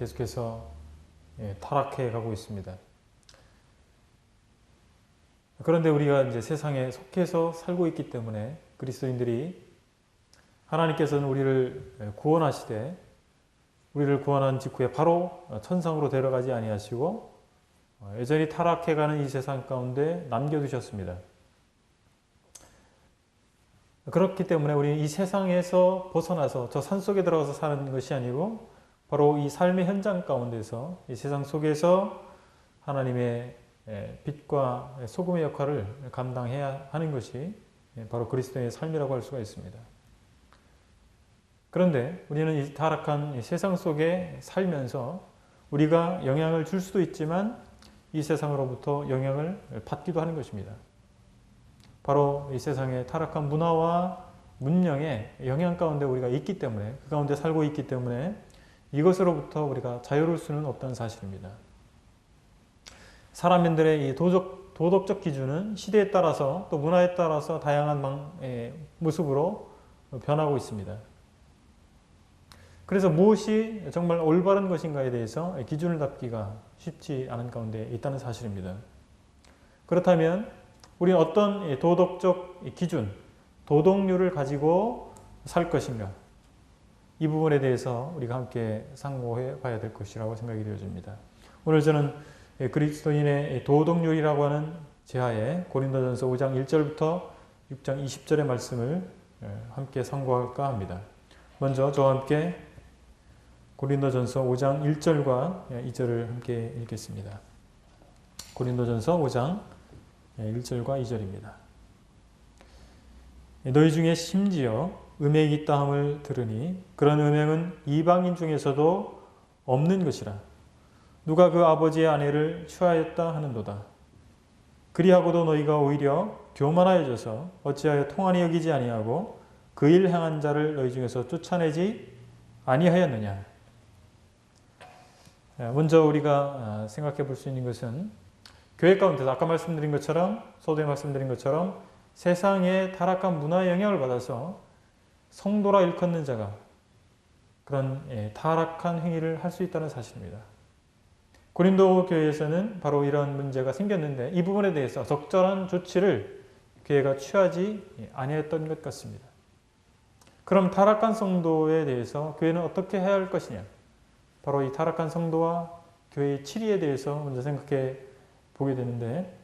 계속해서 타락해 가고 있습니다. 그런데 우리가 이제 세상에 속해서 살고 있기 때문에 그리스도인들이 하나님께서는 우리를 구원하시되 우리를 구원한 직후에 바로 천상으로 데려가지 아니하시고 여전히 타락해가는 이 세상 가운데 남겨두셨습니다. 그렇기 때문에 우리는 이 세상에서 벗어나서 저 산속에 들어가서 사는 것이 아니고 바로 이 삶의 현장 가운데서 이 세상 속에서 하나님의 빛과 소금의 역할을 감당해야 하는 것이 바로 그리스도의 삶이라고 할 수가 있습니다. 그런데 우리는 이 타락한 세상 속에 살면서 우리가 영향을 줄 수도 있지만 이 세상으로부터 영향을 받기도 하는 것입니다. 바로 이 세상의 타락한 문화와 문명의 영향 가운데 우리가 있기 때문에 그 가운데 살고 있기 때문에 이것으로부터 우리가 자유로울 수는 없다는 사실입니다. 사람들의 이 도덕적 기준은 시대에 따라서 또 문화에 따라서 다양한 모습으로 변하고 있습니다. 그래서 무엇이 정말 올바른 것인가에 대해서 기준을 잡기가 쉽지 않은 가운데 있다는 사실입니다. 그렇다면 우리는 어떤 도덕적 기준, 도덕률을 가지고 살 것인가? 이 부분에 대해서 우리가 함께 상고해 봐야 될 것이라고 생각이 되어집니다. 오늘 저는 그리스도인의 도덕률이라고 하는 제하에 고린도전서 5장 1절부터 6장 20절의 말씀을 함께 상고할까 합니다. 먼저 저와 함께 고린도전서 5장 1절과 2절을 함께 읽겠습니다. 고린도전서 5장 1절과 2절입니다. 너희 중에 심지어 음행이 있다 함을 들으니 그런 음행은 이방인 중에서도 없는 것이라. 누가 그 아버지의 아내를 취하였다 하는도다. 그리하고도 너희가 오히려 교만하여져서 어찌하여 통한이 여기지 아니하고 그 일 행한 자를 너희 중에서 쫓아내지 아니하였느냐. 먼저 우리가 생각해 볼 수 있는 것은 교회 가운데서 아까 말씀드린 것처럼 서두에 말씀드린 것처럼 세상의 타락한 문화의 영향을 받아서 성도라 일컫는 자가 그런 타락한 행위를 할 수 있다는 사실입니다. 고린도 교회에서는 바로 이런 문제가 생겼는데 이 부분에 대해서 적절한 조치를 교회가 취하지 아니했던 것 같습니다. 그럼 타락한 성도에 대해서 교회는 어떻게 해야 할 것이냐? 바로 이 타락한 성도와 교회의 치리에 대해서 먼저 생각해 보게 되는데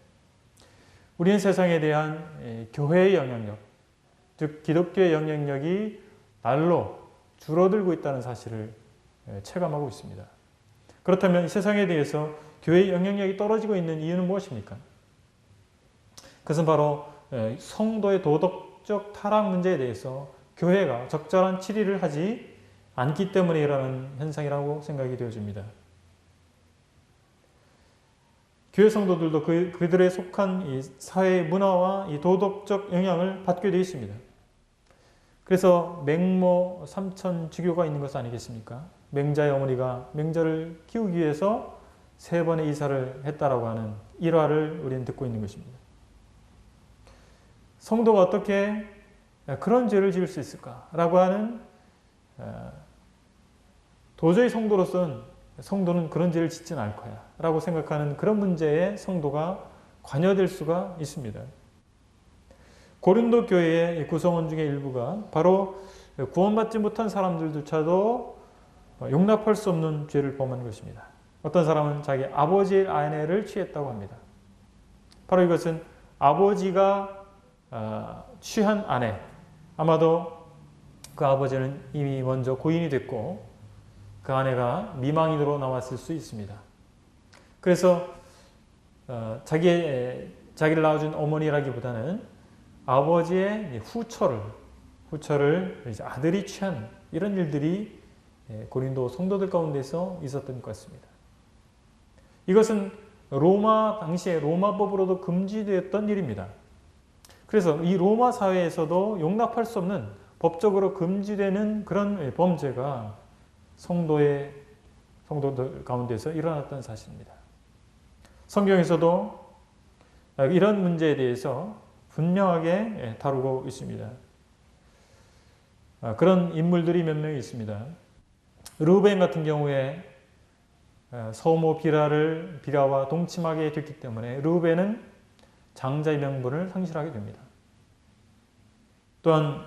우리는 세상에 대한 교회의 영향력, 즉 기독교의 영향력이 날로 줄어들고 있다는 사실을 체감하고 있습니다. 그렇다면 세상에 대해서 교회의 영향력이 떨어지고 있는 이유는 무엇입니까? 그것은 바로 성도의 도덕적 타락 문제에 대해서 교회가 적절한 치리를 하지 않기 때문에 일어나는 현상이라고 생각이 되어집니다. 교회 성도들도 그들에 속한 이 사회의 문화와 이 도덕적 영향을 받게 되어 있습니다. 그래서 맹모 삼천주교가 있는 것 아니겠습니까? 맹자의 어머니가 맹자를 키우기 위해서 3번의 이사를 했다라고 하는 일화를 우리는 듣고 있는 것입니다. 성도가 어떻게 그런 죄를 지을 수 있을까라고 하는 도저히 성도는 그런 죄를 짓지는 않을 거야 라고 생각하는 그런 문제에 성도가 관여될 수가 있습니다. 고린도 교회의 구성원 중에 일부가 바로 구원받지 못한 사람들조차도 용납할 수 없는 죄를 범한 것입니다. 어떤 사람은 자기 아버지의 아내를 취했다고 합니다. 바로 이것은 아버지가 취한 아내, 아마도 그 아버지는 이미 먼저 고인이 됐고 그 아내가 미망인으로 나왔을 수 있습니다. 그래서 자기를 낳아준 어머니라기보다는 아버지의 후처를 이제 아들이 취한 이런 일들이 고린도 성도들 가운데서 있었던 것 같습니다. 이것은 당시에 로마법으로도 금지되었던 일입니다. 그래서 이 로마 사회에서도 용납할 수 없는 법적으로 금지되는 그런 범죄가 성도들 가운데서 일어났던 사실입니다. 성경에서도 이런 문제에 대해서 분명하게 다루고 있습니다. 그런 인물들이 몇 명 있습니다. 르우벤 같은 경우에 서모 비라와 동침하게 됐기 때문에 르우벤은 장자의 명분을 상실하게 됩니다. 또한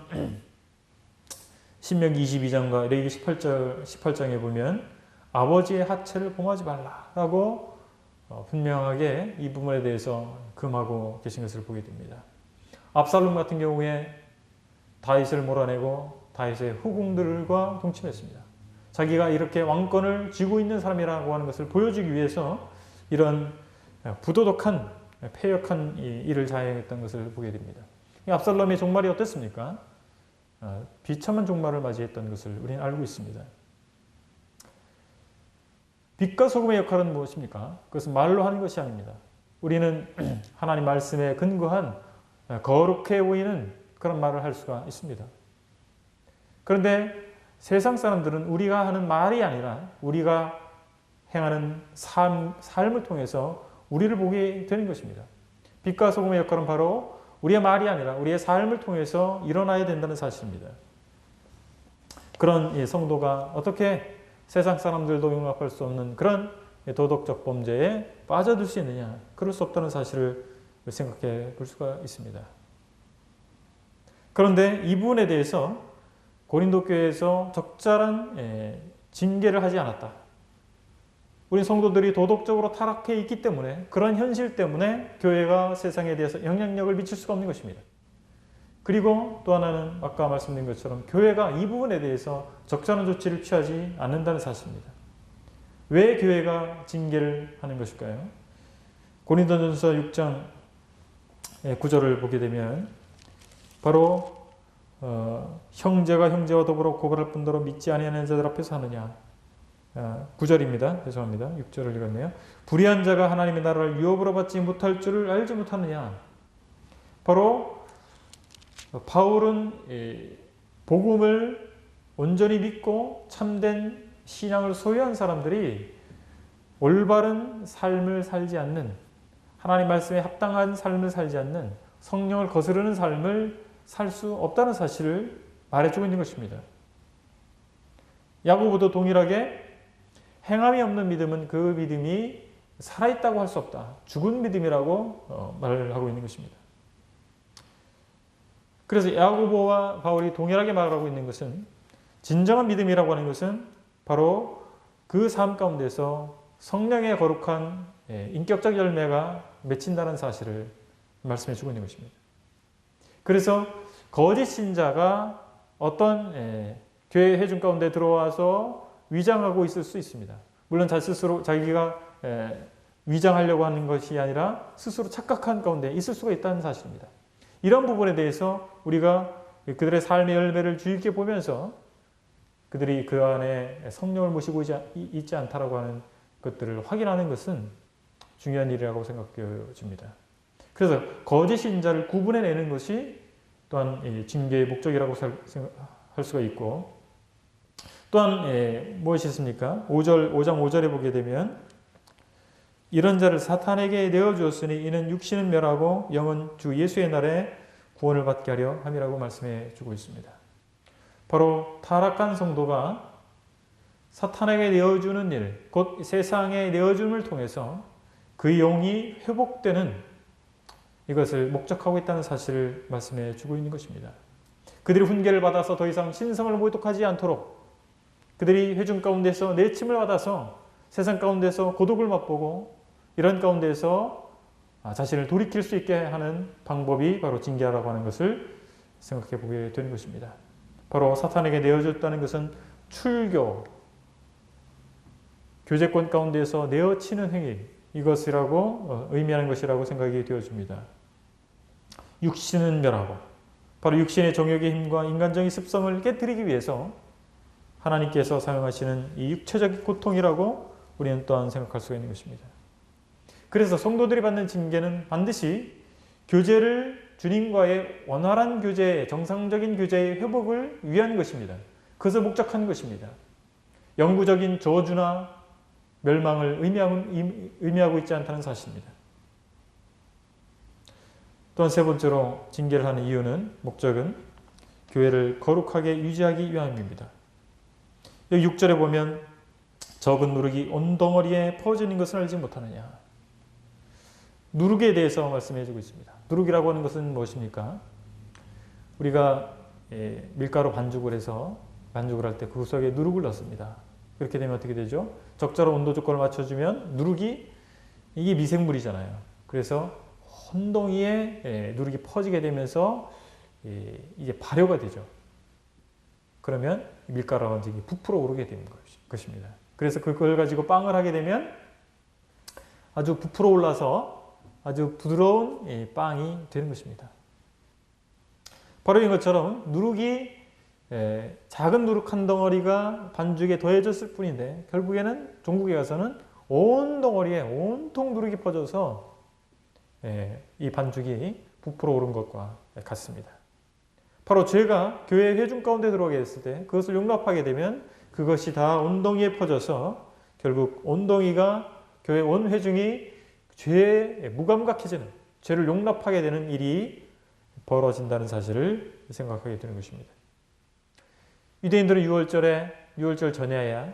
신명기 22장과 레위기 18장에 보면 아버지의 하체를 범하지 말라라고 분명하게 이 부분에 대해서 금하고 계신 것을 보게 됩니다. 압살롬 같은 경우에 다윗을 몰아내고 다윗의 후궁들과 동침했습니다. 자기가 이렇게 왕권을 쥐고 있는 사람이라고 하는 것을 보여주기 위해서 이런 부도덕한 패역한 일을 자행했던 것을 보게 됩니다. 압살롬의 종말이 어땠습니까? 비참한 종말을 맞이했던 것을 우리는 알고 있습니다. 빛과 소금의 역할은 무엇입니까? 그것은 말로 하는 것이 아닙니다. 우리는 하나님 말씀에 근거한 거룩해 보이는 그런 말을 할 수가 있습니다. 그런데 세상 사람들은 우리가 하는 말이 아니라 우리가 행하는 삶을 통해서 우리를 보게 되는 것입니다. 빛과 소금의 역할은 바로 우리의 말이 아니라 우리의 삶을 통해서 일어나야 된다는 사실입니다. 그런 성도가 어떻게 세상 사람들도 용납할 수 없는 그런 도덕적 범죄에 빠져들 수 있느냐? 그럴 수 없다는 사실을 생각해 볼 수가 있습니다. 그런데 이 부분에 대해서 고린도 교회에서 적절한 징계를 하지 않았다. 우리 성도들이 도덕적으로 타락해 있기 때문에 그런 현실 때문에 교회가 세상에 대해서 영향력을 미칠 수가 없는 것입니다. 그리고 또 하나는 아까 말씀드린 것처럼 교회가 이 부분에 대해서 적절한 조치를 취하지 않는다는 사실입니다. 왜 교회가 징계를 하는 것일까요? 고린도전서 6장 9절을 보게 되면 바로 형제가 형제와 더불어 고발할 뿐더러 믿지 아니하는 자들 앞에서 하느냐. 9절입니다. 죄송합니다. 6절을 읽었네요. 불의한 자가 하나님의 나라를 유업으로 받지 못할 줄을 알지 못하느냐. 바로 바울은 복음을 온전히 믿고 참된 신앙을 소유한 사람들이 올바른 삶을 살지 않는, 하나님 말씀에 합당한 삶을 살지 않는, 성령을 거스르는 삶을 살 수 없다는 사실을 말해주고 있는 것입니다. 야고보도 동일하게 행함이 없는 믿음은 그 믿음이 살아있다고 할 수 없다. 죽은 믿음이라고 말을 하고 있는 것입니다. 그래서 야고보와 바울이 동일하게 말하고 있는 것은 진정한 믿음이라고 하는 것은 바로 그 삶 가운데서 성령의 거룩한 인격적 열매가 맺힌다는 사실을 말씀해 주고 있는 것입니다. 그래서 거짓 신자가 어떤 교회 회중 가운데 들어와서 위장하고 있을 수 있습니다. 물론 자기가 위장하려고 하는 것이 아니라 스스로 착각한 가운데 있을 수가 있다는 사실입니다. 이런 부분에 대해서 우리가 그들의 삶의 열매를 주의 깊게 보면서 그들이 그 안에 성령을 모시고 있지 않다라고 하는 것들을 확인하는 것은 중요한 일이라고 생각되어집니다. 그래서 거짓 신자를 구분해내는 것이 또한 징계의 목적이라고 할 수가 있고, 또한 무엇이 있습니까? 5장 5절에 보게 되면 이런 자를 사탄에게 내어주었으니 이는 육신은 멸하고 영은 주 예수의 날에 구원을 받게 하려 함이라고 말씀해 주고 있습니다. 바로 타락한 성도가 사탄에게 내어주는 일, 곧 세상에 내어줌을 통해서 그 영이 회복되는 이것을 목적하고 있다는 사실을 말씀해 주고 있는 것입니다. 그들이 훈계를 받아서 더 이상 신성을 모독하지 않도록, 그들이 회중 가운데서 내침을 받아서 세상 가운데서 고독을 맛보고 이런 가운데서 자신을 돌이킬 수 있게 하는 방법이 바로 징계라고 하는 것을 생각해 보게 되는 것입니다. 바로 사탄에게 내어줬다는 것은 출교, 교제권 가운데서 내어치는 행위, 이것이라고 의미하는 것이라고 생각이 되어집니다. 육신은 멸하고, 바로 육신의 정욕의 힘과 인간적인 습성을 깨뜨리기 위해서 하나님께서 사용하시는 이 육체적인 고통이라고 우리는 또한 생각할 수가 있는 것입니다. 그래서 성도들이 받는 징계는 반드시 교제를 주님과의 원활한 교제, 정상적인 교제의 회복을 위한 것입니다. 그것을 목적한 것입니다. 영구적인 저주나 멸망을 의미하고 있지 않다는 사실입니다. 또한 세 번째로 징계를 하는 이유는, 목적은 교회를 거룩하게 유지하기 위함입니다. 여기 6절에 보면 적은 누룩이 온 덩어리에 퍼지는 것을 알지 못하느냐. 누룩에 대해서 말씀해 주고 있습니다. 누룩이라고 하는 것은 무엇입니까? 우리가 밀가루 반죽을 해서 반죽을 할 때 그 속에 누룩을 넣습니다. 그렇게 되면 어떻게 되죠? 적절한 온도 조건을 맞춰주면 누룩이, 이게 미생물이잖아요. 그래서 온 덩이에 누룩이 퍼지게 되면서 이제 발효가 되죠. 그러면 밀가루 반죽이 부풀어 오르게 되는 것입니다. 그래서 그걸 가지고 빵을 하게 되면 아주 부풀어 올라서 아주 부드러운 빵이 되는 것입니다. 바로 이런 것처럼 누룩이 작은 누룩 한 덩어리가 반죽에 더해졌을 뿐인데 결국에는 종국에 가서는 온 덩어리에 온통 누룩이 퍼져서 이 반죽이 부풀어 오른 것과 같습니다. 바로 죄가 교회 회중 가운데 들어오게 됐을 때 그것을 용납하게 되면 그것이 다 온덩이에 퍼져서 결국 온덩이가 교회 온 회중이 죄에 무감각해지는, 죄를 용납하게 되는 일이 벌어진다는 사실을 생각하게 되는 것입니다. 유대인들은 유월절 전야야,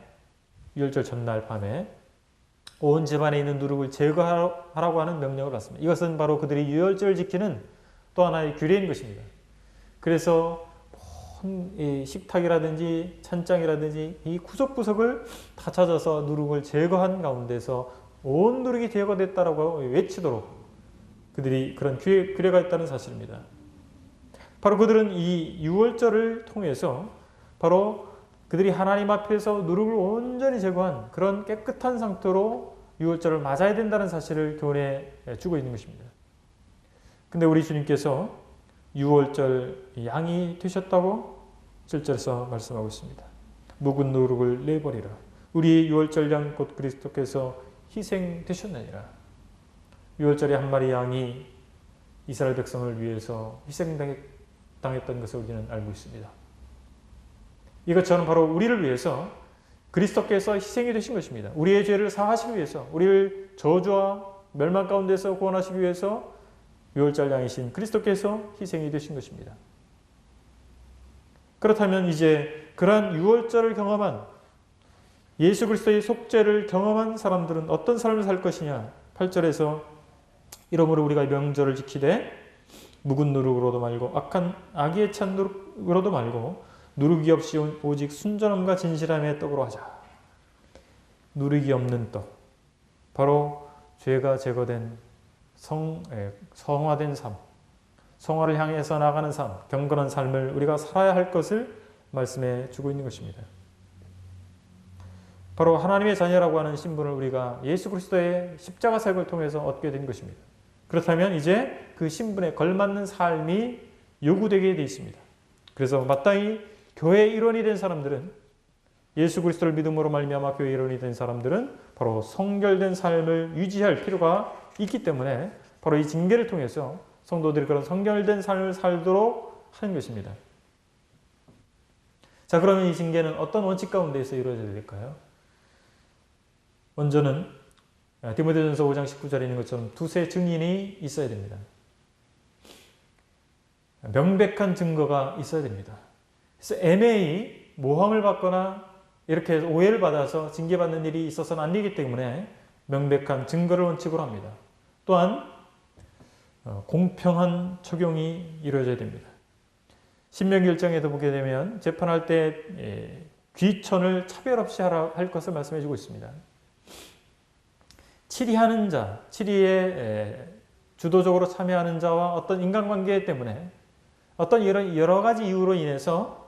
유월절 전날 밤에 온 집안에 있는 누룩을 제거하라고 하는 명령을 받습니다. 이것은 바로 그들이 유월절을 지키는 또 하나의 규례인 것입니다. 그래서 이 식탁이라든지 찬장이라든지 이 구석구석을 다 찾아서 누룩을 제거한 가운데서 온 누룩이 제거됐다라고 외치도록 그들이 그런 규례가 있다는 사실입니다. 바로 그들은 이 유월절을 통해서 바로 그들이 하나님 앞에서 누룩을 온전히 제거한 그런 깨끗한 상태로 유월절을 맞아야 된다는 사실을 교훈해 주고 있는 것입니다. 근데 우리 주님께서 유월절 양이 되셨다고 7절에서 말씀하고 있습니다. 묵은 누룩을 내버리라. 우리 유월절 양 곧 그리스도께서 희생되셨느니라. 유월절에 한 마리 양이 이스라엘 백성을 위해서 희생당했던 것을 우리는 알고 있습니다. 이것처럼 바로 우리를 위해서 그리스도께서 희생이 되신 것입니다. 우리의 죄를 사하시기 위해서, 우리를 저주와 멸망 가운데서 구원하시기 위해서 유월절 양이신 그리스도께서 희생이 되신 것입니다. 그렇다면 이제 그러한 유월절을 경험한 예수 그리스도의 속죄를 경험한 사람들은 어떤 삶을 살 것이냐. 8절에서 이러므로 우리가 명절을 지키되 묵은 누룩으로도 말고 악한 악의에 찬 누룩으로도 말고 누룩이 없이 오직 순전함과 진실함의 떡으로 하자. 누룩이 없는 떡, 바로 죄가 제거된 성화된 삶, 성화를 향해서 나가는 삶, 경건한 삶을 우리가 살아야 할 것을 말씀해 주고 있는 것입니다. 바로 하나님의 자녀라고 하는 신분을 우리가 예수 그리스도의 십자가 사역을 통해서 얻게 된 것입니다. 그렇다면 이제 그 신분에 걸맞는 삶이 요구되게 되어 있습니다. 그래서 마땅히 교회의 일원이 된 사람들은, 예수 그리스도를 믿음으로 말미암아 교회의 일원이 된 사람들은 바로 성결된 삶을 유지할 필요가 있기 때문에 바로 이 징계를 통해서 성도들이 그런 성결된 삶을 살도록 하는 것입니다. 자, 그러면 이 징계는 어떤 원칙 가운데에서 이루어져야 될까요? 먼저는 디모데전서 5장 19절에 있는 것처럼 두세 증인이 있어야 됩니다. 명백한 증거가 있어야 됩니다. 그래서 애매히 모함을 받거나 이렇게 오해를 받아서 징계받는 일이 있어서는 안 되기 때문에 명백한 증거를 원칙으로 합니다. 또한 공평한 적용이 이루어져야 됩니다. 신명기 1장에도 보게 되면 재판할 때 귀천을 차별 없이 할 것을 말씀해 주고 있습니다. 치리하는 자, 치리에 주도적으로 참여하는 자와 어떤 인간관계 때문에 어떤 여러 가지 이유로 인해서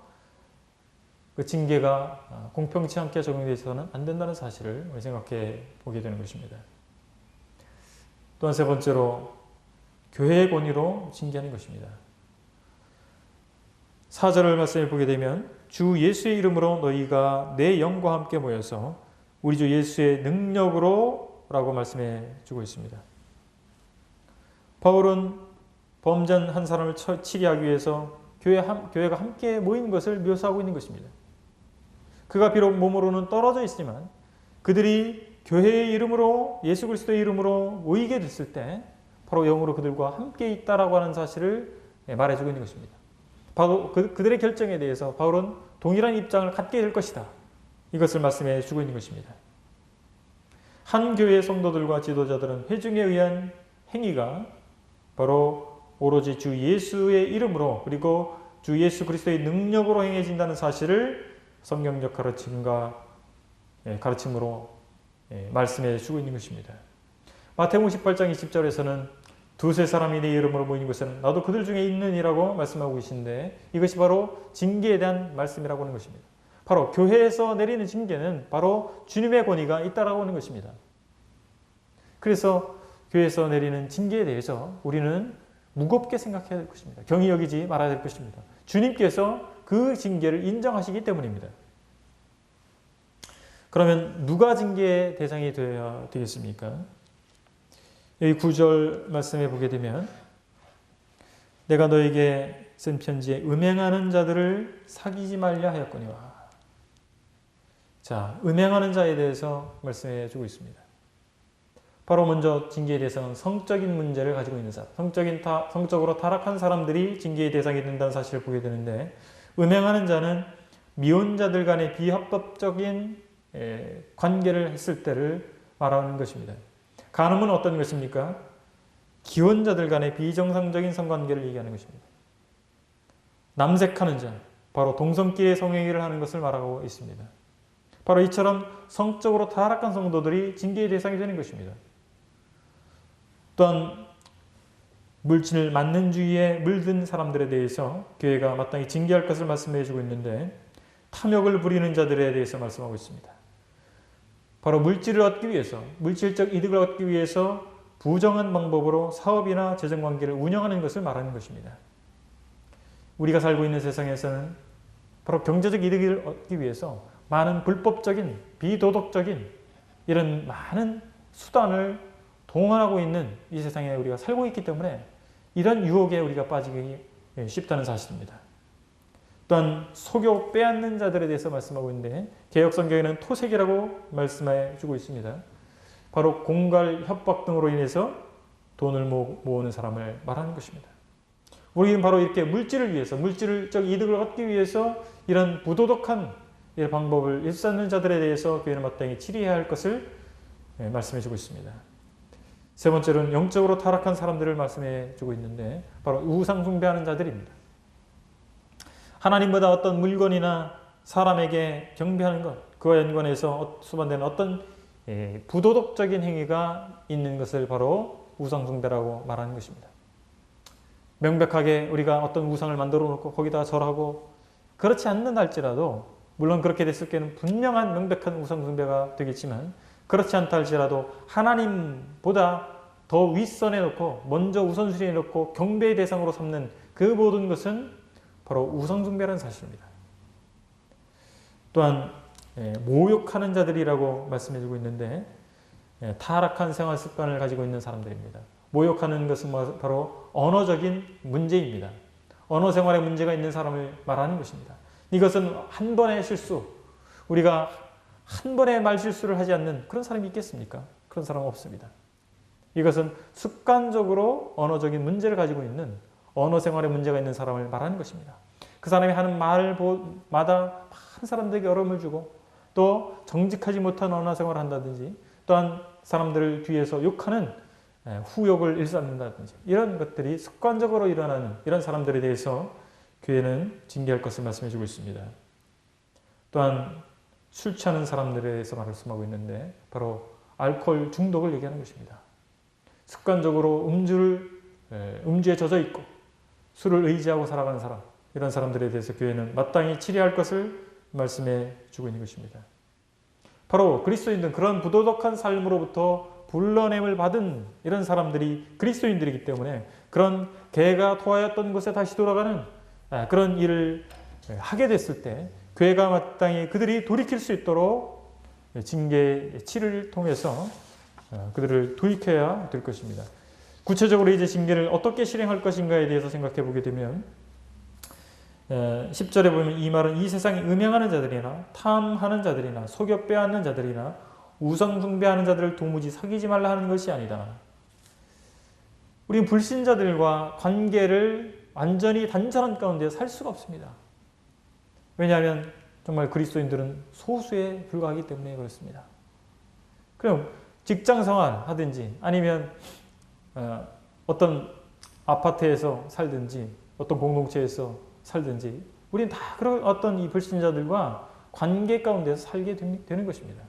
그 징계가 공평치 않게 적용되어서는 안 된다는 사실을 생각해 보게 되는 것입니다. 또한 세 번째로 교회의 권위로 징계하는 것입니다. 4절을 말씀해 보게 되면 주 예수의 이름으로 너희가 내 영과 함께 모여서 우리 주 예수의 능력으로 라고 말씀해 주고 있습니다. 바울은 범죄한 한 사람을 치리하기 위해서 교회가 함께 모인 것을 묘사하고 있는 것입니다. 그가 비록 몸으로는 떨어져 있지만 그들이 교회의 이름으로, 예수 그리스도의 이름으로 모이게 됐을 때 바로 영으로 그들과 함께 있다라고 하는 사실을 말해주고 있는 것입니다. 바로 그들의 결정에 대해서 바울은 동일한 입장을 갖게 될 것이다. 이것을 말씀해 주고 있는 것입니다. 한 교회의 성도들과 지도자들은 회중에 의한 행위가 바로 오로지 주 예수의 이름으로 그리고 주 예수 그리스도의 능력으로 행해진다는 사실을 성경적 가르침으로 말씀해 주고 있는 것입니다. 마태복음 18장 20절에서는 두세 사람이 내 이름으로 모이는 것은 나도 그들 중에 있느니라고 말씀하고 계신데 이것이 바로 징계에 대한 말씀이라고 하는 것입니다. 바로 교회에서 내리는 징계는 바로 주님의 권위가 있다라고 하는 것입니다. 그래서 교회에서 내리는 징계에 대해서 우리는 무겁게 생각해야 될 것입니다. 경히 여기지 말아야 될 것입니다. 주님께서 그 징계를 인정하시기 때문입니다. 그러면 누가 징계의 대상이 되어야 되겠습니까? 여기 9절 말씀에 보게 되면 내가 너에게 쓴 편지에 음행하는 자들을 사귀지 말려 하였거니와. 자, 음행하는 자에 대해서 말씀해 주고 있습니다. 바로 먼저 징계의 대상은 성적인 문제를 가지고 있는 사람, 성적으로 타락한 사람들이 징계의 대상이 된다는 사실을 보게 되는데 음행하는 자는 미혼자들 간의 비합법적인 관계를 했을 때를 말하는 것입니다. 간음은 어떤 것입니까? 기혼자들 간의 비정상적인 성관계를 얘기하는 것입니다. 남색하는 자, 바로 동성끼리의 성행위를 하는 것을 말하고 있습니다. 바로 이처럼 성적으로 타락한 성도들이 징계의 대상이 되는 것입니다. 또한 물질 만능주의에 물든 사람들에 대해서 교회가 마땅히 징계할 것을 말씀해 주고 있는데 탐욕을 부리는 자들에 대해서 말씀하고 있습니다. 바로 물질을 얻기 위해서, 물질적 이득을 얻기 위해서 부정한 방법으로 사업이나 재정관계를 운영하는 것을 말하는 것입니다. 우리가 살고 있는 세상에서는 바로 경제적 이득을 얻기 위해서 많은 불법적인, 비도덕적인 이런 많은 수단을 동원하고 있는 이 세상에 우리가 살고 있기 때문에 이런 유혹에 우리가 빠지기 쉽다는 사실입니다. 또한 속여 빼앗는 자들에 대해서 말씀하고 있는데 개역성경에는 토색이라고 말씀해 주고 있습니다. 바로 공갈, 협박 등으로 인해서 돈을 모으는 사람을 말하는 것입니다. 우리는 바로 이렇게 물질을 위해서, 물질적 이득을 얻기 위해서 이런 부도덕한 이런 방법을 일삼는 자들에 대해서 교회는 마땅히 치리해야 할 것을 말씀해 주고 있습니다. 세 번째로는 영적으로 타락한 사람들을 말씀해 주고 있는데 바로 우상 숭배하는 자들입니다. 하나님보다 어떤 물건이나 사람에게 경배하는 것, 그와 연관해서 수반되는 어떤 부도덕적인 행위가 있는 것을 바로 우상 숭배라고 말하는 것입니다. 명백하게 우리가 어떤 우상을 만들어 놓고 거기다 절하고 그렇지 않는 할지라도 물론 그렇게 됐을 때는 분명한 명백한 우상 숭배가 되겠지만 그렇지 않다 할지라도 하나님보다 더 윗선에 놓고 먼저 우선순위에 놓고 경배의 대상으로 삼는 그 모든 것은 바로 우상 숭배라는 사실입니다. 또한 모욕하는 자들이라고 말씀해 주고 있는데 타락한 생활 습관을 가지고 있는 사람들입니다. 모욕하는 것은 바로 언어적인 문제입니다. 언어 생활에 문제가 있는 사람을 말하는 것입니다. 이것은 한 번의 실수, 우리가 한 번의 말 실수를 하지 않는 그런 사람이 있겠습니까? 그런 사람은 없습니다. 이것은 습관적으로 언어적인 문제를 가지고 있는 언어 생활에 문제가 있는 사람을 말하는 것입니다. 그 사람이 하는 말마다 많은 사람들에게 어려움을 주고 또 정직하지 못한 언어 생활을 한다든지 또한 사람들을 뒤에서 욕하는 후욕을 일삼는다든지 이런 것들이 습관적으로 일어나는 이런 사람들에 대해서 교회는 징계할 것을 말씀해 주고 있습니다. 또한 술 취하는 사람들에 대해서 말씀하고 있는데 바로 알코올 중독을 얘기하는 것입니다. 습관적으로 음주에 젖어 있고 술을 의지하고 살아가는 사람, 이런 사람들에 대해서 교회는 마땅히 치료할 것을 말씀해 주고 있는 것입니다. 바로 그리스도인들은 그런 부도덕한 삶으로부터 불러냄을 받은 이런 사람들이 그리스도인들이기 때문에 그런 개가 토하였던 곳에 다시 돌아가는 그런 일을 하게 됐을 때 교회가 마땅히 그들이 돌이킬 수 있도록 징계 치료를 통해서 그들을 돌이켜야 될 것입니다. 구체적으로 이제 징계를 어떻게 실행할 것인가에 대해서 생각해 보게 되면 10절에 보면 이 말은 이 세상에 음행하는 자들이나 탐하는 자들이나 속여 빼앗는 자들이나 우상 숭배하는 자들을 도무지 사귀지 말라 하는 것이 아니다. 우리는 불신자들과 관계를 완전히 단절한 가운데 살 수가 없습니다. 왜냐하면 정말 그리스도인들은 소수에 불과하기 때문에 그렇습니다. 그럼 직장 생활 하든지 아니면 어떤 아파트에서 살든지 어떤 공동체에서 살든지 우리는 다 그런 어떤 이 불신자들과 관계 가운데서 살게 되는 것입니다.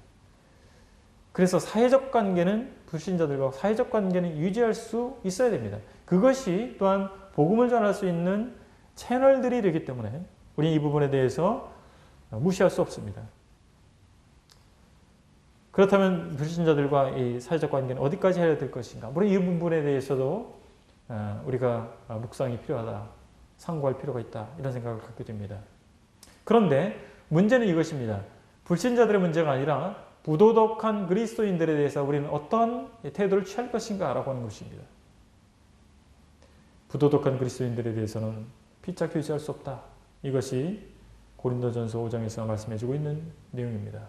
그래서 사회적 관계는 불신자들과 사회적 관계는 유지할 수 있어야 됩니다. 그것이 또한 복음을 전할 수 있는 채널들이 되기 때문에 우리는 이 부분에 대해서 무시할 수 없습니다. 그렇다면 불신자들과 이 사회적 관계는 어디까지 해야 될 것인가? 물론 이 부분에 대해서도 우리가 묵상이 필요하다, 상고할 필요가 있다 이런 생각을 갖게 됩니다. 그런데 문제는 이것입니다. 불신자들의 문제가 아니라 부도덕한 그리스도인들에 대해서 우리는 어떤 태도를 취할 것인가 라고 하는 것입니다. 부도덕한 그리스도인들에 대해서는 피차 교제할 수 없다. 이것이 고린도전서 5장에서 말씀해주고 있는 내용입니다.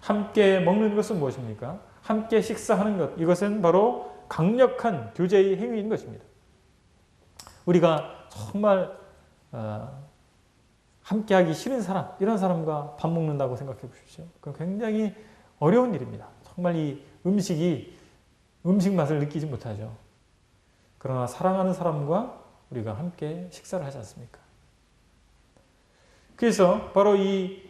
함께 먹는 것은 무엇입니까? 함께 식사하는 것. 이것은 바로 강력한 교제의 행위인 것입니다. 우리가 정말 함께하기 싫은 사람, 이런 사람과 밥 먹는다고 생각해 보십시오. 그건 굉장히 어려운 일입니다. 정말 이 음식 맛을 느끼지 못하죠. 그러나 사랑하는 사람과 우리가 함께 식사를 하지 않습니까? 그래서 바로 이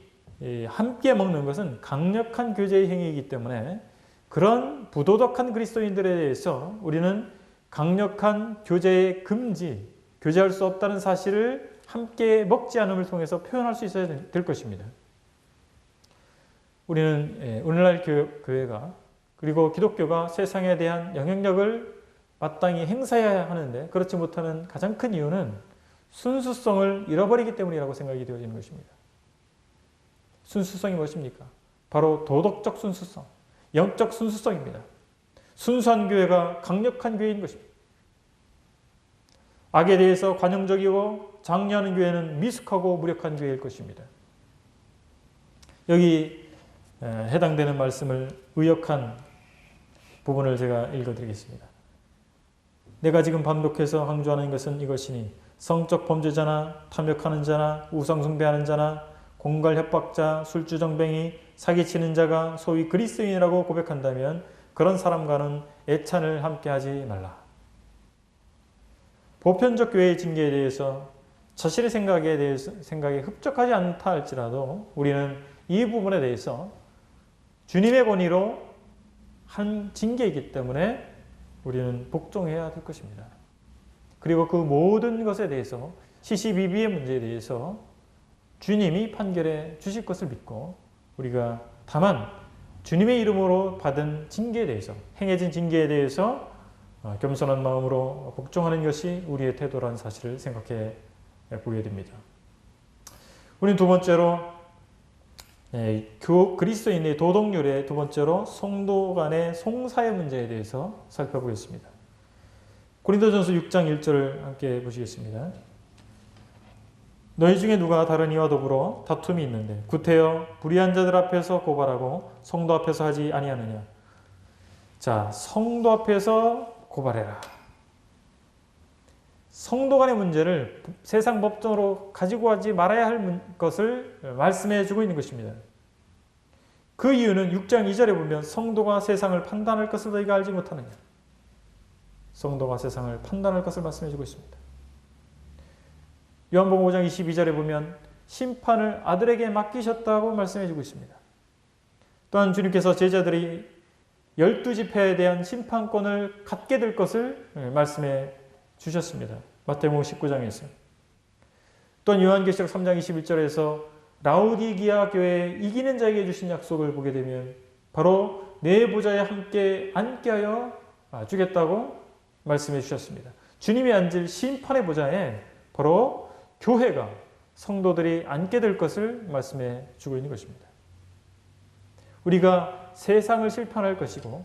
함께 먹는 것은 강력한 교제의 행위이기 때문에 그런 부도덕한 그리스도인들에 대해서 우리는 강력한 교제의 금지, 교제할 수 없다는 사실을 함께 먹지 않음을 통해서 표현할 수 있어야 될 것입니다. 우리는 오늘날 교회가 그리고 기독교가 세상에 대한 영향력을 마땅히 행사해야 하는데 그렇지 못하는 가장 큰 이유는 순수성을 잃어버리기 때문이라고 생각이 되어지는 것입니다. 순수성이 무엇입니까? 바로 도덕적 순수성, 영적 순수성입니다. 순수한 교회가 강력한 교회인 것입니다. 악에 대해서 관용적이고 장려하는 교회는 미숙하고 무력한 교회일 것입니다. 여기 해당되는 말씀을 의역한 부분을 제가 읽어드리겠습니다. 내가 지금 반복해서 강조하는 것은 이것이니 성적 범죄자나 탐욕하는 자나 우상숭배하는 자나 공갈 협박자, 술주정뱅이, 사기치는 자가 소위 그리스도인이라고 고백한다면 그런 사람과는 애찬을 함께하지 말라. 보편적 교회의 징계에 대해서 자신의 생각에 흡족하지 않다 할지라도 우리는 이 부분에 대해서 주님의 권위로 한 징계이기 때문에 우리는 복종해야 될 것입니다. 그리고 그 모든 것에 대해서 시시비비의 문제에 대해서 주님이 판결해 주실 것을 믿고 우리가 다만 주님의 이름으로 받은 징계에 대해서 행해진 징계에 대해서 겸손한 마음으로 복종하는 것이 우리의 태도라는 사실을 생각해 보게 됩니다. 우리는 두 번째로 그리스도인의 도덕률의 두 번째로 성도 간의 송사의 문제에 대해서 살펴보겠습니다. 고린도전서 6장 1절을 함께 보시겠습니다. 너희 중에 누가 다른 이와 더불어 다툼이 있는데 구태여 불의한 자들 앞에서 고발하고 성도 앞에서 하지 아니하느냐. 자, 성도 앞에서 고발해라. 성도 간의 문제를 세상 법정으로 가지고 가지 말아야 할 것을 말씀해 주고 있는 것입니다. 그 이유는 6장 2절에 보면 성도가 세상을 판단할 것을 너희가 알지 못하느냐. 성도가 세상을 판단할 것을 말씀해 주고 있습니다. 요한복음 5장 22절에 보면 심판을 아들에게 맡기셨다고 말씀해 주고 있습니다. 또한 주님께서 제자들이 12지파에 대한 심판권을 갖게 될 것을 말씀해 주셨습니다. 마태복음 19장에서. 또한 요한계시록 3장 21절에서 라우디기아 교회에 이기는 자에게 주신 약속을 보게 되면 바로 내 보좌에 함께 앉게 하여 주겠다고 말씀해 주셨습니다. 주님이 앉을 심판의 보좌에 바로 교회가 성도들이 앉게 될 것을 말씀해 주고 있는 것입니다. 우리가 세상을 심판할 것이고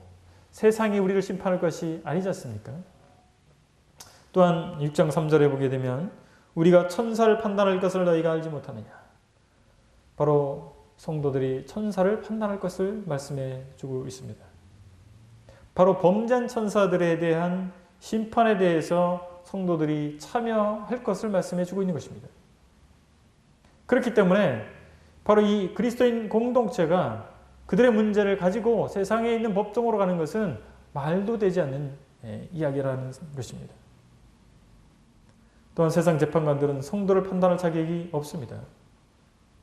세상이 우리를 심판할 것이 아니지 않습니까? 또한 6장 3절에 보게 되면 우리가 천사를 판단할 것을 너희가 알지 못하느냐. 바로 성도들이 천사를 판단할 것을 말씀해 주고 있습니다. 바로 범죄한 천사들에 대한 심판에 대해서 성도들이 참여할 것을 말씀해 주고 있는 것입니다. 그렇기 때문에 바로 이 그리스도인 공동체가 그들의 문제를 가지고 세상에 있는 법정으로 가는 것은 말도 되지 않는 이야기라는 것입니다. 또한 세상 재판관들은 성도를 판단할 자격이 없습니다.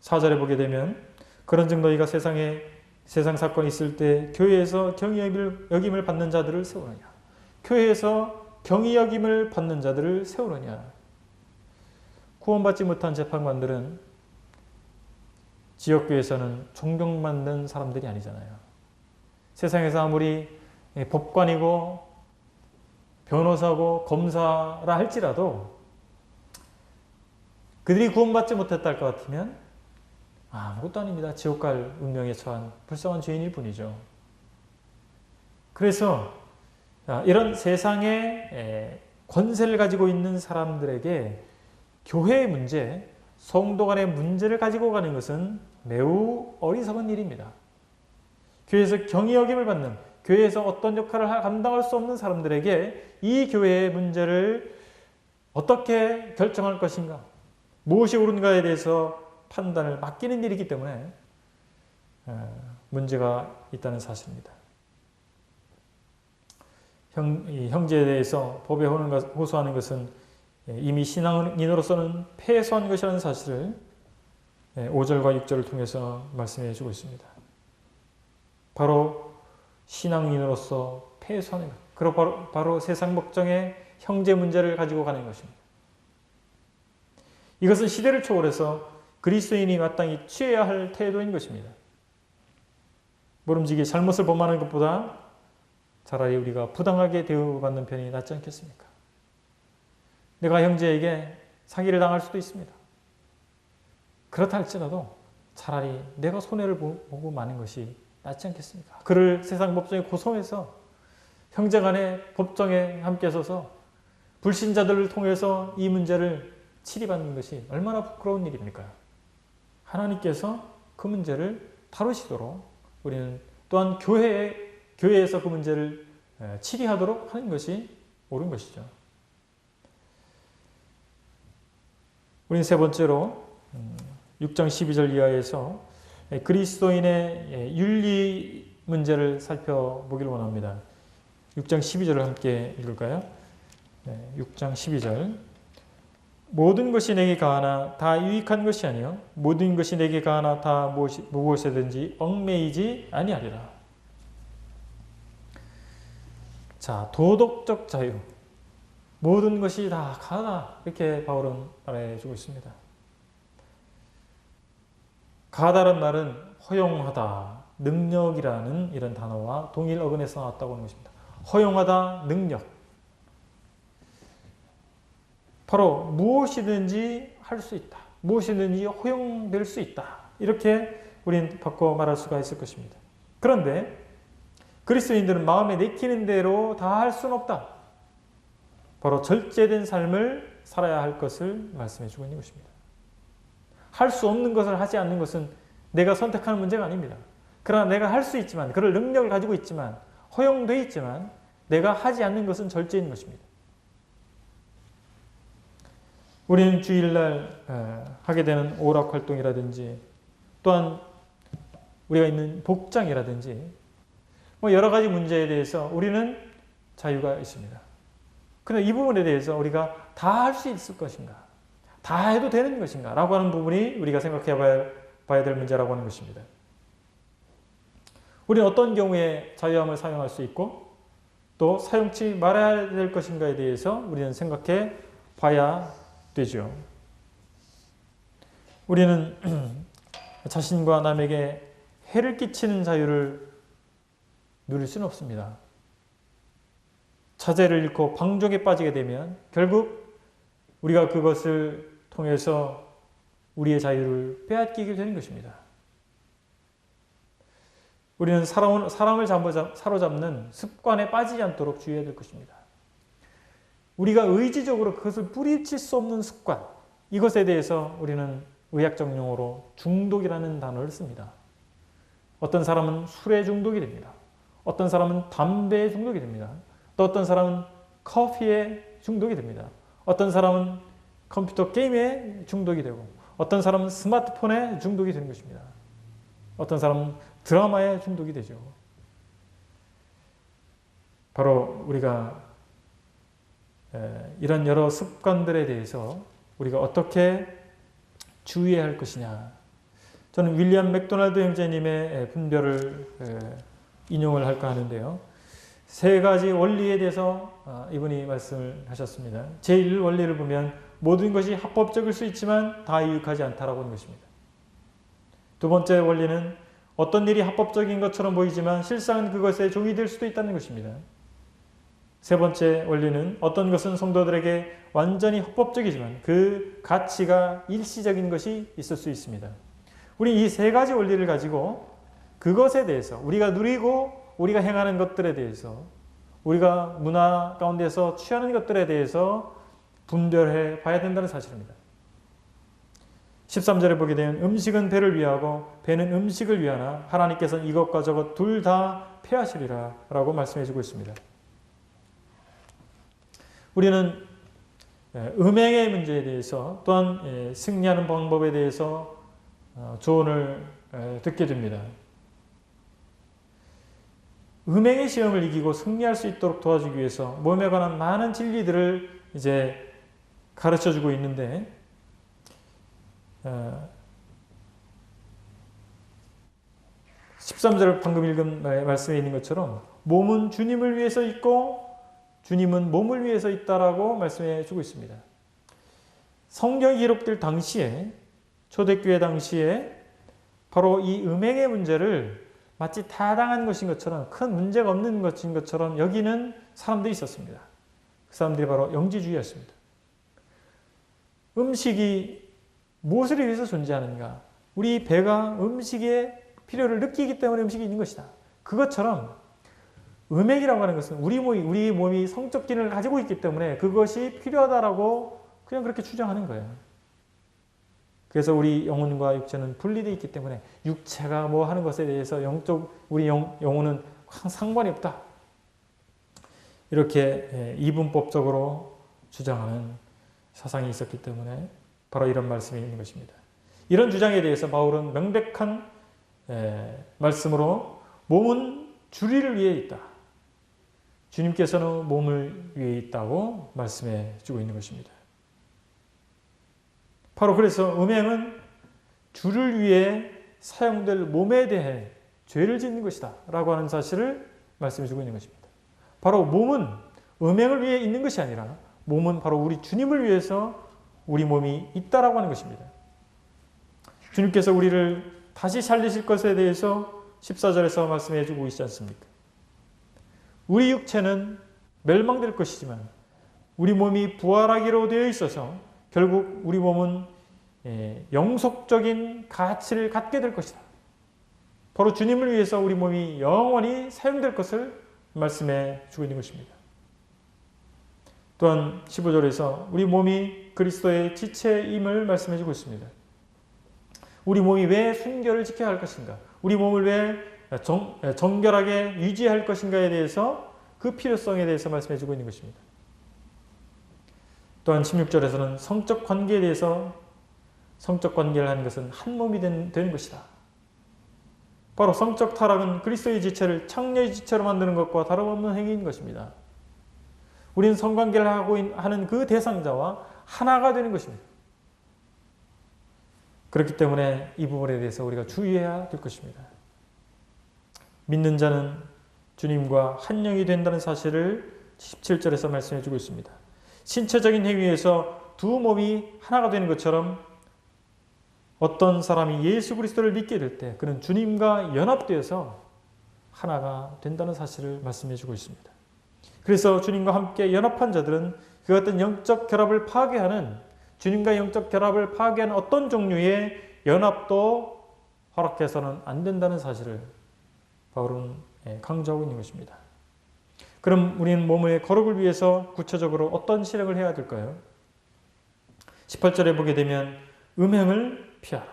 4절에 보게 되면 그런즉 너희가 세상 사건이 있을 때 교회에서 경이여김을 받는 자들을 세우느냐. 교회에서 경이여김을 받는 자들을 세우느냐. 구원받지 못한 재판관들은 지역교회에서는 존경받는 사람들이 아니잖아요. 세상에서 아무리 법관이고 변호사고 검사라 할지라도 그들이 구원받지 못했다 할 것 같으면 아무것도 아닙니다. 지옥 갈 운명에 처한 불쌍한 죄인일 뿐이죠. 그래서 이런 세상의 권세를 가지고 있는 사람들에게 교회의 문제, 성도 간의 문제를 가지고 가는 것은 매우 어리석은 일입니다. 교회에서 경이여김을 받는, 교회에서 어떤 역할을 감당할 수 없는 사람들에게 이 교회의 문제를 어떻게 결정할 것인가, 무엇이 옳은가에 대해서 판단을 맡기는 일이기 때문에 문제가 있다는 사실입니다. 형제에 대해서 법에 호소하는 것은 이미 신앙인으로서는 패소한 것이라는 사실을 5절과 6절을 통해서 말씀해 주고 있습니다. 바로 신앙인으로서 패소하는 것, 그리고 바로 세상 법정의 형제 문제를 가지고 가는 것입니다. 이것은 시대를 초월해서 그리스도인이 마땅히 취해야 할 태도인 것입니다. 모름지기 잘못을 범하는 것보다 차라리 우리가 부당하게 대우받는 편이 낫지 않겠습니까? 내가 형제에게 사기를 당할 수도 있습니다. 그렇다 할지라도 차라리 내가 손해를 보고 마는 것이 낫지 않겠습니까? 그를 세상 법정에 고소해서 형제 간의 법정에 함께 서서 불신자들을 통해서 이 문제를 치리받는 것이 얼마나 부끄러운 일입니까? 하나님께서 그 문제를 다루시도록 우리는 또한 교회에서 그 문제를 치리하도록 하는 것이 옳은 것이죠. 우리는 세 번째로 6장 12절 이하에서 그리스도인의 윤리 문제를 살펴보기를 원합니다. 6장 12절을 함께 읽을까요? 6장 12절. 모든 것이 내게 가하나 다 유익한 것이 아니요 모든 것이 내게 가하나 다 무엇이든지 얽매이지 아니하리라. 자, 도덕적 자유. 모든 것이 다 가하다. 이렇게 바울은 말해주고 있습니다. 가하다는 말은 허용하다, 능력이라는 이런 단어와 동일 어근에서 나왔다고 하는 것입니다. 허용하다, 능력. 바로 무엇이든지 할 수 있다. 무엇이든지 허용될 수 있다. 이렇게 우리는 바꿔 말할 수가 있을 것입니다. 그런데 그리스도인들은 마음에 내키는 대로 다 할 수는 없다. 바로 절제된 삶을 살아야 할 것을 말씀해 주고 있는 것입니다. 할 수 없는 것을 하지 않는 것은 내가 선택하는 문제가 아닙니다. 그러나 내가 할 수 있지만, 그럴 능력을 가지고 있지만, 허용되어 있지만 내가 하지 않는 것은 절제인 것입니다. 우리는 주일날 하게 되는 오락활동이라든지 또한 우리가 있는 복장이라든지 여러 가지 문제에 대해서 우리는 자유가 있습니다. 그런데 이 부분에 대해서 우리가 다 할 수 있을 것인가? 다 해도 되는 것인가? 라고 하는 부분이 우리가 생각해 봐야 될 문제라고 하는 것입니다. 우리는 어떤 경우에 자유함을 사용할 수 있고 또 사용치 말아야 될 것인가에 대해서 우리는 생각해 봐야 되죠. 우리는 자신과 남에게 해를 끼치는 자유를 누릴 수는 없습니다. 자제를 잃고 방종에 빠지게 되면 결국 우리가 그것을 통해서 우리의 자유를 빼앗기게 되는 것입니다. 우리는 사람을 사로잡는 습관에 빠지지 않도록 주의해야 될 것입니다. 우리가 의지적으로 그것을 뿌리칠 수 없는 습관, 이것에 대해서 우리는 의학적 용어로 중독이라는 단어를 씁니다. 어떤 사람은 술에 중독이 됩니다. 어떤 사람은 담배에 중독이 됩니다. 또 어떤 사람은 커피에 중독이 됩니다. 어떤 사람은 컴퓨터 게임에 중독이 되고 어떤 사람은 스마트폰에 중독이 되는 것입니다. 어떤 사람은 드라마에 중독이 되죠. 바로 우리가 이런 여러 습관들에 대해서 우리가 어떻게 주의해야 할 것이냐. 저는 윌리엄 맥도날드 형제님의 분별을 인용을 할까 하는데요. 세 가지 원리에 대해서 이분이 말씀을 하셨습니다. 제1 원리를 보면 모든 것이 합법적일 수 있지만 다 유익하지 않다라고 하는 것입니다. 두 번째 원리는 어떤 일이 합법적인 것처럼 보이지만 실상은 그것에 종이 될 수도 있다는 것입니다. 세 번째 원리는 어떤 것은 성도들에게 완전히 합법적이지만 그 가치가 일시적인 것이 있을 수 있습니다. 우리 이 세 가지 원리를 가지고 그것에 대해서 우리가 누리고 우리가 행하는 것들에 대해서 우리가 문화 가운데서 취하는 것들에 대해서 분별해 봐야 된다는 사실입니다. 13절에 보게 되면 음식은 배를 위하고 배는 음식을 위하나 하나님께서는 이것과 저것 둘 다 폐하시리라 라고 말씀해 주고 있습니다. 우리는 음행의 문제에 대해서 또한 승리하는 방법에 대해서 조언을 듣게 됩니다. 음행의 시험을 이기고 승리할 수 있도록 도와주기 위해서 몸에 관한 많은 진리들을 이제 가르쳐 주고 있는데 13절 방금 읽은 말씀에 있는 것처럼 몸은 주님을 위해서 있고 주님은 몸을 위해서 있다라고 말씀해 주고 있습니다. 성경이 기록될 당시에 초대교회 당시에 바로 이 음행의 문제를 마치 타당한 것인 것처럼 큰 문제가 없는 것인 것처럼 여기는 사람들이 있었습니다. 그 사람들이 바로 영지주의였습니다. 음식이 무엇을 위해서 존재하는가? 우리 배가 음식의 필요를 느끼기 때문에 음식이 있는 것이다. 그것처럼 음행이라고 하는 것은 우리 몸이 성적 기능을 가지고 있기 때문에 그것이 필요하다라고 그냥 그렇게 주장하는 거예요. 그래서 우리 영혼과 육체는 분리되어 있기 때문에 육체가 뭐 하는 것에 대해서 우리 영혼은 상관이 없다. 이렇게 이분법적으로 주장하는 사상이 있었기 때문에 바로 이런 말씀이 있는 것입니다. 이런 주장에 대해서 바울은 명백한 말씀으로 몸은 주리를 위해 있다. 주님께서는 몸을 위해 있다고 말씀해 주고 있는 것입니다. 바로 그래서 음행은 주를 위해 사용될 몸에 대해 죄를 짓는 것이다 라고 하는 사실을 말씀해 주고 있는 것입니다. 바로 몸은 음행을 위해 있는 것이 아니라 몸은 바로 우리 주님을 위해서 우리 몸이 있다라고 하는 것입니다. 주님께서 우리를 다시 살리실 것에 대해서 14절에서 말씀해 주고 있지 않습니까? 우리 육체는 멸망될 것이지만 우리 몸이 부활하기로 되어 있어서 결국 우리 몸은 영속적인 가치를 갖게 될 것이다. 바로 주님을 위해서 우리 몸이 영원히 사용될 것을 말씀해 주고 있는 것입니다. 또한 15절에서 우리 몸이 그리스도의 지체임을 말씀해 주고 있습니다. 우리 몸이 왜 순결을 지켜야 할 것인가? 우리 몸을 왜 정결하게 유지할 것인가에 대해서 그 필요성에 대해서 말씀해 주고 있는 것입니다. 또한 16절에서는 성적 관계에 대해서 성적 관계를 하는 것은 한 몸이 되는 것이다. 바로 성적 타락은 그리스도의 지체를 창녀의 지체로 만드는 것과 다름없는 행위인 것입니다. 우리는 성관계를 하는 그 대상자와 하나가 되는 것입니다. 그렇기 때문에 이 부분에 대해서 우리가 주의해야 될 것입니다. 믿는 자는 주님과 한 영이 된다는 사실을 17절에서 말씀해 주고 있습니다. 신체적인 행위에서 두 몸이 하나가 되는 것처럼 어떤 사람이 예수 그리스도를 믿게 될 때 그는 주님과 연합되어서 하나가 된다는 사실을 말씀해 주고 있습니다. 그래서 주님과 함께 연합한 자들은 그 같은 영적 결합을 파괴하는 주님과 영적 결합을 파괴하는 어떤 종류의 연합도 허락해서는 안 된다는 사실을 바울은 강조하고 있는 것입니다. 그럼 우리는 몸의 거룩을 위해서 구체적으로 어떤 실행을 해야 될까요? 18절에 보게 되면 음행을 피하라.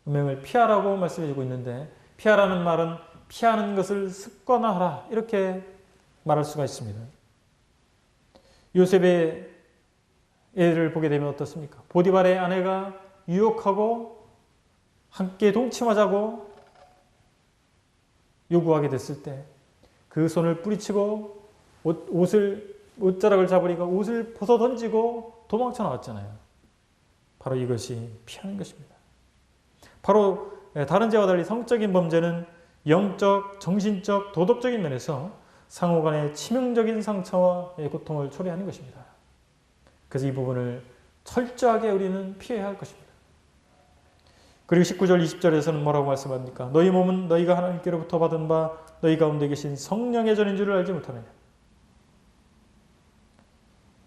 음행을 피하라고 말씀해 주고 있는데 피하라는 말은 피하는 것을 습관화하라 이렇게 말할 수가 있습니다. 요셉의 예를 보게 되면 어떻습니까? 보디발의 아내가 유혹하고 함께 동침하자고 요구하게 됐을 때 그 손을 뿌리치고 옷자락을 잡으니까 옷을 벗어 던지고 도망쳐 나왔잖아요. 바로 이것이 피하는 것입니다. 바로 다른 죄와 달리 성적인 범죄는 영적, 정신적, 도덕적인 면에서 상호간의 치명적인 상처와 고통을 초래하는 것입니다. 그래서 이 부분을 철저하게 우리는 피해야 할 것입니다. 그리고 19절, 20절에서는 뭐라고 말씀합니까? 너희 몸은 너희가 하나님께로부터 받은 바 너희 가운데 계신 성령의 전인 줄을 알지 못하느냐.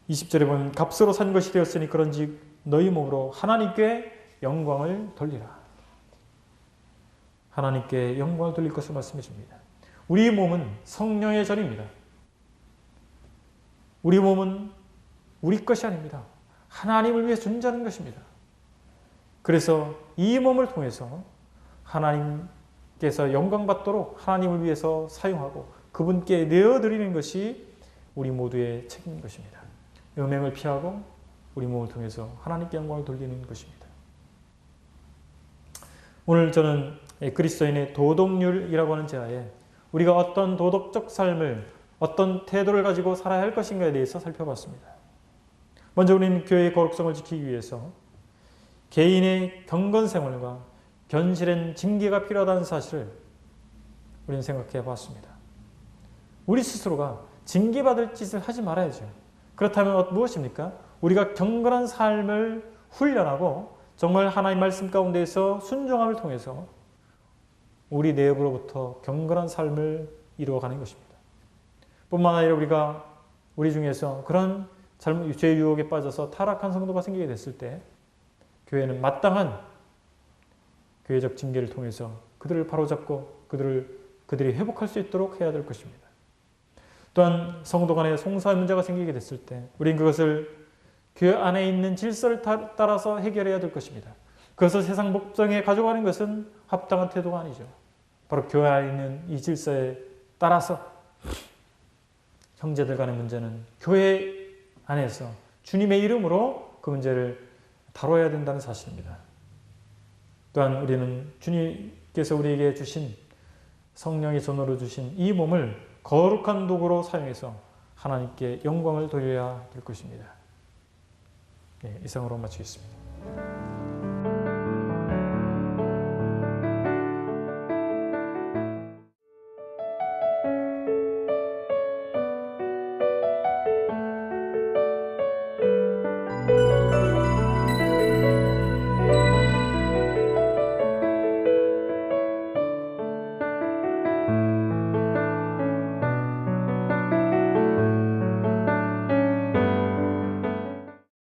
20절에 보면 값으로 산 것이 되었으니 그런즉 너희 몸으로 하나님께 영광을 돌리라. 하나님께 영광을 돌릴 것을 말씀해 줍니다. 우리 몸은 성령의 전입니다. 우리 몸은 우리 것이 아닙니다. 하나님을 위해 존재하는 것입니다. 그래서 이 몸을 통해서 하나님께서 영광받도록 하나님을 위해서 사용하고 그분께 내어드리는 것이 우리 모두의 책임인 것입니다. 음행을 피하고 우리 몸을 통해서 하나님께 영광을 돌리는 것입니다. 오늘 저는 그리스도인의 도덕률이라고 하는 제하에 우리가 어떤 도덕적 삶을, 어떤 태도를 가지고 살아야 할 것인가에 대해서 살펴봤습니다. 먼저 우리는 교회의 거룩성을 지키기 위해서 개인의 경건 생활과 견실한 징계가 필요하다는 사실을 우리는 생각해 봤습니다. 우리 스스로가 징계받을 짓을 하지 말아야죠. 그렇다면 무엇입니까? 우리가 경건한 삶을 훈련하고 정말 하나님 말씀 가운데에서 순종함을 통해서 우리 내부로부터 경건한 삶을 이루어가는 것입니다. 뿐만 아니라 우리가 우리 중에서 그런 죄의 유혹에 빠져서 타락한 성도가 생기게 됐을 때 교회는 마땅한 교회적 징계를 통해서 그들을 바로잡고 그들이 회복할 수 있도록 해야 될 것입니다. 또한 성도 간에 송사의 문제가 생기게 됐을 때 우리는 그것을 교회 안에 있는 질서를 따라서 해결해야 될 것입니다. 그것을 세상 법정에 가져가는 것은 합당한 태도가 아니죠. 바로 교회 안에 있는 이 질서에 따라서 형제들 간의 문제는 교회 안에서 주님의 이름으로 그 문제를 다뤄야 된다는 사실입니다. 또한 우리는 주님께서 우리에게 주신 성령의 전으로 주신 이 몸을 거룩한 도구로 사용해서 하나님께 영광을 돌려야 될 것입니다. 네, 이상으로 마치겠습니다.